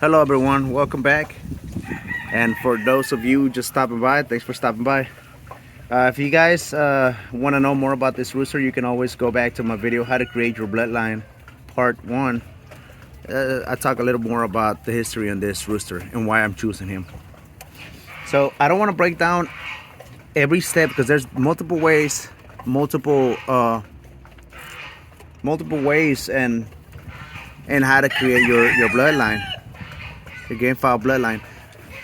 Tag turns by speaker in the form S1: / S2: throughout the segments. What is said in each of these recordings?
S1: Hello everyone, welcome back. And for those of you just stopping by, thanks for stopping by. If you guys want to know more about this rooster, you can always go back to my video, How to Create Your Bloodline, Part 1. I talk a little more about the history on this rooster and why I'm choosing him. So I don't want to break down every step because there's multiple ways, multiple ways and how to create your bloodline, your Gamefowl bloodline.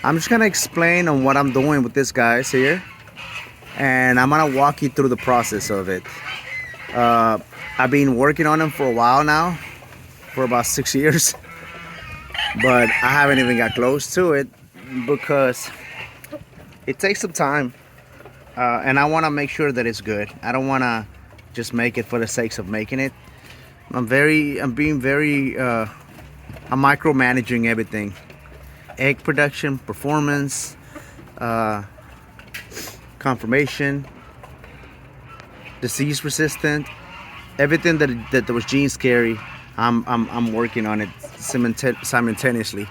S1: I'm just gonna explain on what I'm doing with this guys here, and I'm gonna walk you through the process of it. I've been working on them for a while now, for about 6 years, but I haven't even got close to it because it takes some time, and I want to make sure that it's good. I don't want to just make it for the sake of making it. I'm micromanaging everything. Egg production, performance, conformation, disease resistant, everything that those genes carry. I'm working on it simultaneously.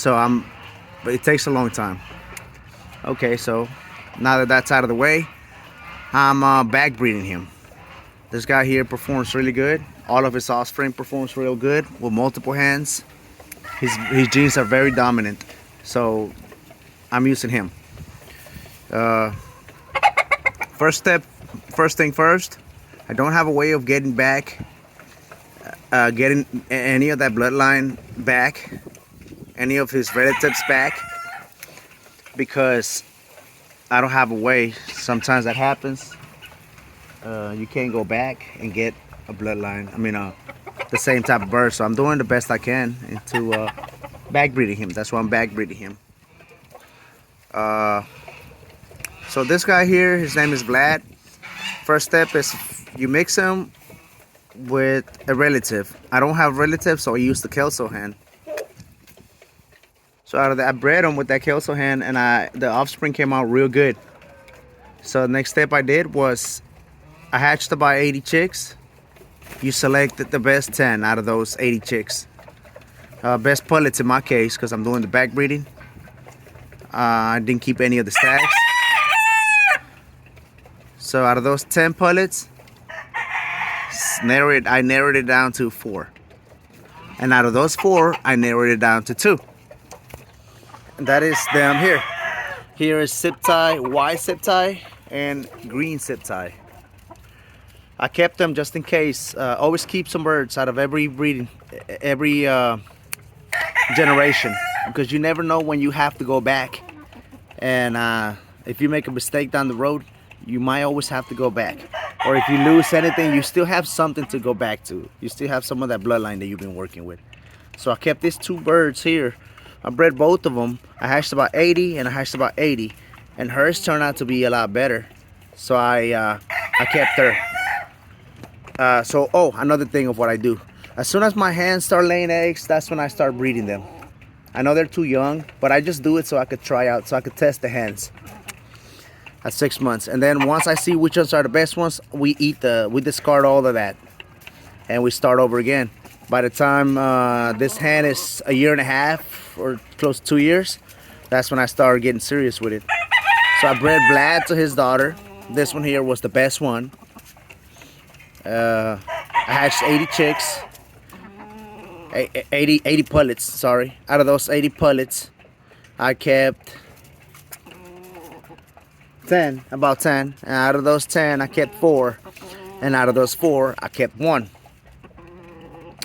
S1: But it takes a long time. Okay, so now that that's out of the way, I'm back breeding him. This guy here performs really good. All of his offspring performs real good with multiple hands. His genes are very dominant, so I'm using him. First thing first, I don't have a way of getting any of that bloodline back, any of his relatives back, because I don't have a way. Sometimes that happens. You can't go back and get a bloodline. The same type of bird. So I'm doing the best I can into back breeding him. That's why I'm back breeding him. So this guy here, his name is Vlad. First step is you mix him with a relative. I don't have relatives, so I use the Kelso hen. So out of that, I bred him with that Kelso hen, and the offspring came out real good. So the next step I did was I hatched about 80 chicks. You selected the best 10 out of those 80 chicks. Best pullets in my case, because I'm doing the back breeding. I didn't keep any of the stags. So out of those 10 pullets, I narrowed it down to 4. And out of those 4, I narrowed it down to 2. And that is them here. Here is zip tie, white zip tie, and green zip tie. I kept them just in case. Always keep some birds out of every generation, because you never know when you have to go back. And if you make a mistake down the road, you might always have to go back. Or if you lose anything, you still have something to go back to. You still have some of that bloodline that you've been working with. So I kept these 2 birds here. I bred both of them. I hatched about 80 and I hatched about 80. And hers turned out to be a lot better. So I kept her. Another thing of what I do. As soon as my hens start laying eggs, that's when I start breeding them. I know they're too young, but I just do it so I could try out, so I could test the hens at 6 months. And then once I see which ones are the best ones, we discard all of that and we start over again. By the time this hen is 1.5 years or close to 2 years, that's when I started getting serious with it. So I bred Vlad to his daughter. This one here was the best one. I hatched 80 chicks, 80 pullets, sorry. Out of those 80 pullets, I kept 10, about 10. And out of those 10, I kept 4. And out of those 4, I kept 1.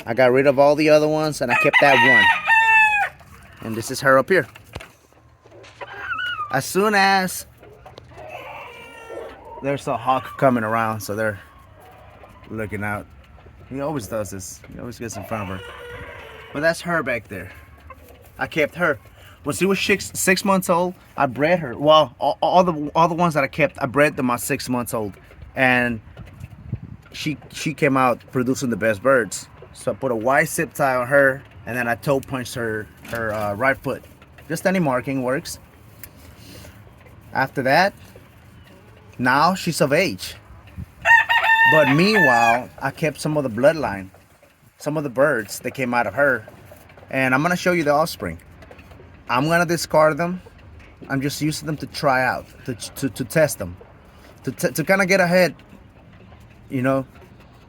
S1: I got rid of all the other ones and I kept that 1. And this is her up here. As soon as there's a hawk coming around, so they're looking out. He always does this. He always gets in front of her. But that's her back there. I kept her. When she was 6 months old, I bred her. Well, all the ones that I kept, I bred them at 6 months old, and she came out producing the best birds. So I put a white zip tie on her, and then I toe punched her right foot. Just any marking works. After that, now she's of age. But meanwhile, I kept some of the bloodline, some of the birds that came out of her. And I'm gonna show you the offspring. I'm gonna discard them. I'm just using them to try out, to test them, to kind of get ahead, you know,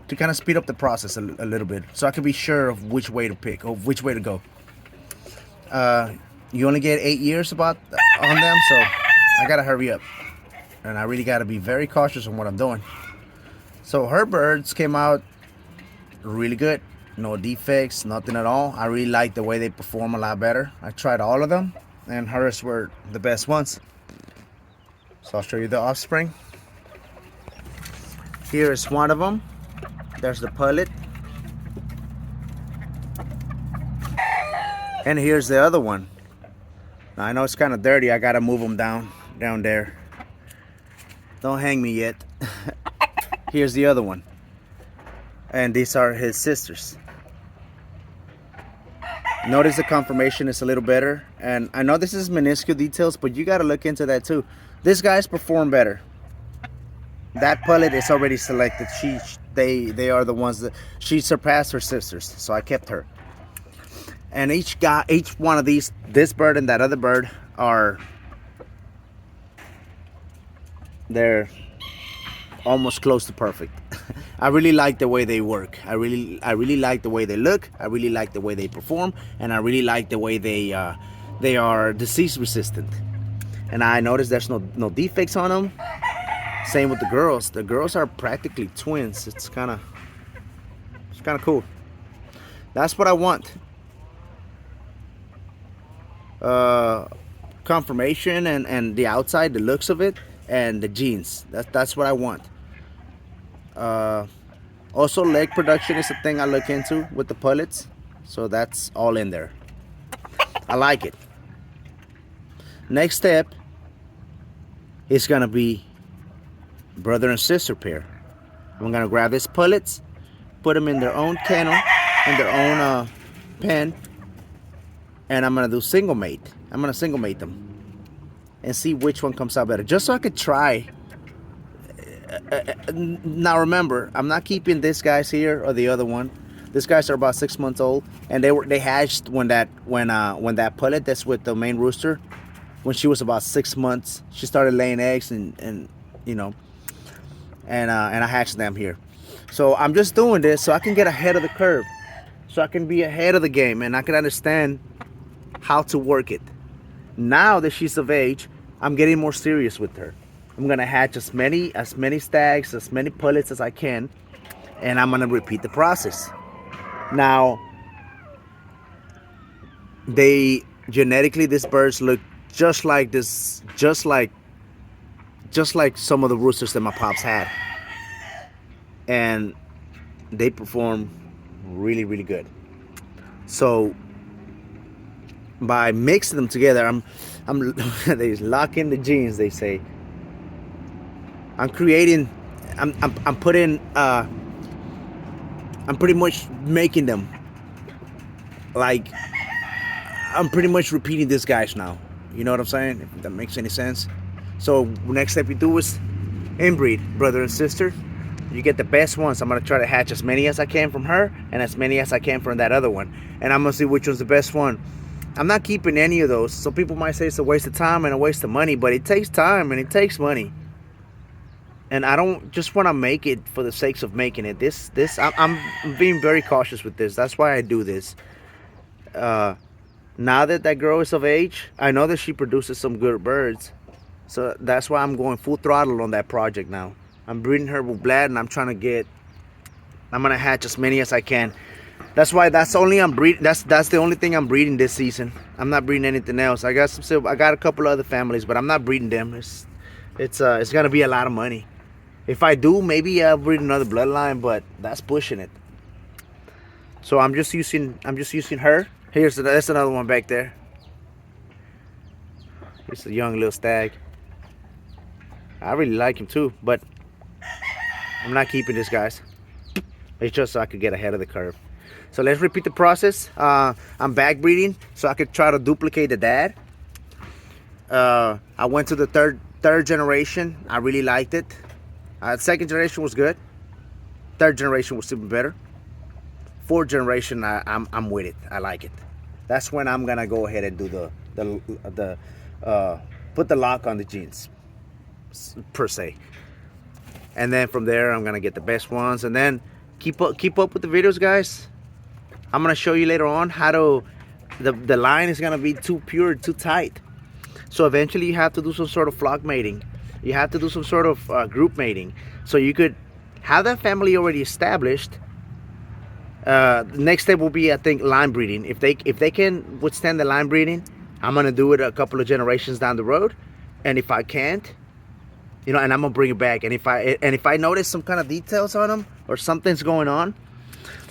S1: to kind of speed up the process a little bit, so I can be sure of which way to pick or which way to go. You only get 8 years on them, so I gotta hurry up, and I really gotta be very cautious on what I'm doing. So her birds came out really good, no defects, nothing at all. I really like the way they perform a lot better. I tried all of them, and hers were the best ones. So I'll show you the offspring. Here is one of them. There's the pullet. And here's the other one. Now I know it's kind of dirty. I gotta move them down there. Don't hang me yet. Here's the other one. And these are his sisters. Notice the conformation is a little better. And I know this is minuscule details, but you gotta look into that too. These guys perform better. That pullet is already selected. They are the ones that she surpassed her sisters, so I kept her. And each one of these, this bird and that other bird, they're almost close to perfect. I really like the way they work. I really like the way they look. I really like the way they perform, and I really like the way they are disease resistant. And I noticed there's no defects on them. Same with the girls. The girls are practically twins. It's kind of cool. That's what I want. Conformation and the outside, the looks of it, and the genes. That's what I want. Also, leg production is a thing I look into with the pullets, so that's all in there. I like it. Next step is gonna be brother and sister pair. I'm gonna grab these pullets, put them in their own kennel, in their own pen, and I'm gonna do single mate. I'm gonna single mate them and see which one comes out better, just so I could try. Now remember, I'm not keeping this guys here or the other one. These guys are about 6 months old, and they hatched when that pullet that's with the main rooster, when she was about 6 months, she started laying eggs, and you know, and I hatched them here. So I'm just doing this so I can get ahead of the curve, so I can be ahead of the game, and I can understand how to work it. Now that she's of age, I'm getting more serious with her. I'm gonna hatch as many stags, as many pullets as I can, and I'm gonna repeat the process. Now, genetically, these birds look just like some of the roosters that my pops had, and they perform really, really good. So by mixing them together, I'm they lock in the genes, they say. I'm creating, I'm putting, I'm pretty much making them, like, I'm pretty much repeating these guys now. You know what I'm saying? If that makes any sense. So next step you do is inbreed, brother and sister. You get the best ones. I'm gonna try to hatch as many as I can from her and as many as I can from that other one. And I'm gonna see which one's the best one. I'm not keeping any of those. So people might say it's a waste of time and a waste of money, but it takes time and it takes money. And I don't just want to make it for the sakes of making it. I'm being very cautious with this. That's why I do this. Now that girl is of age, I know that she produces some good birds. So that's why I'm going full throttle on that project now. I'm breeding her with Blad, and I'm going to hatch as many as I can. That's why that's the only thing I'm breeding this season. I'm not breeding anything else. I got a couple other families, but I'm not breeding them. It's going to be a lot of money. If I do, maybe I'll breed another bloodline, but that's pushing it. So I'm just using her. That's another one back there. It's a young little stag. I really like him too, but I'm not keeping this, guys. It's just so I could get ahead of the curve. So let's repeat the process. I'm back breeding so I could try to duplicate the dad. I went to the third generation. I really liked it. Second generation was good. Third generation was even better. Fourth generation, I'm with it. I like it. that's when I'm gonna go ahead and do the put the lock on the jeans per se. And then from there, I'm gonna get the best ones, and then keep up with the videos, guys. I'm gonna show you later on how to the line is gonna be too pure, too tight. So eventually, you have to do some sort of flock mating. You have to do some sort of group mating, so you could have that family already established. The next step will be, I think, line breeding. If they can withstand the line breeding, I'm gonna do it a couple of generations down the road. And if I can't, you know, and I'm gonna bring it back. And if I notice some kind of details on them or something's going on,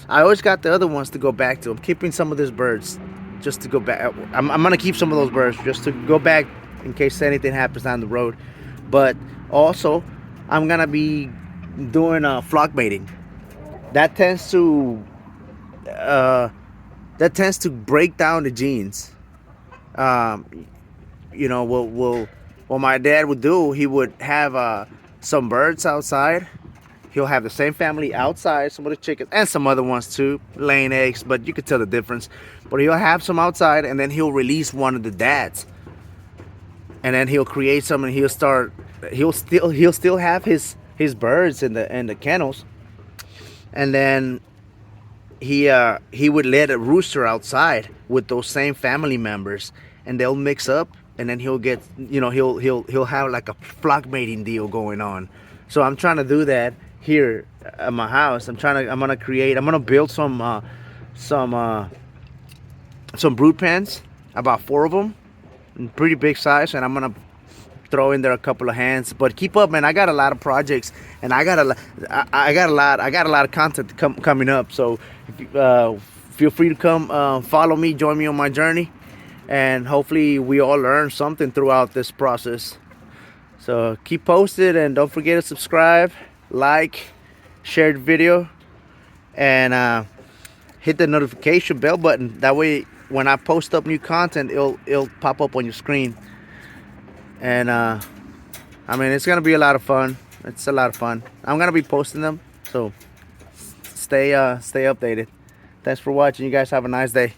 S1: I always got the other ones to go back to. I'm keeping some of these birds just to go back. I'm gonna keep some of those birds just to go back in case anything happens down the road. But also, I'm gonna be doing flock mating. That tends to break down the genes. You know, what my dad would do, he would have some birds outside. He'll have the same family outside, some of the chickens, and some other ones too, laying eggs, but you could tell the difference. But he'll have some outside, and then he'll release one of the dads. And then he'll create some, and he'll still have his birds in the kennels. And then he would let a rooster outside with those same family members, and they'll mix up, and then he'll get, you know, he'll have like a flock mating deal going on. So I'm trying to do that here at my house. I'm gonna build some brood pens, about 4 of them, in pretty big size, and I'm gonna throw in there a couple of hands. But keep up, man. I got a lot of projects, and I got a lot of content coming up. So feel free to come follow me, join me on my journey, and hopefully we all learn something throughout this process. So keep posted, and don't forget to subscribe, like, share the video, and hit the notification bell button. That way, when I post up new content, it'll pop up on your screen. And I mean, it's gonna be a lot of fun. It's a lot of fun. I'm gonna be posting them, so stay updated. Thanks for watching. You guys have a nice day.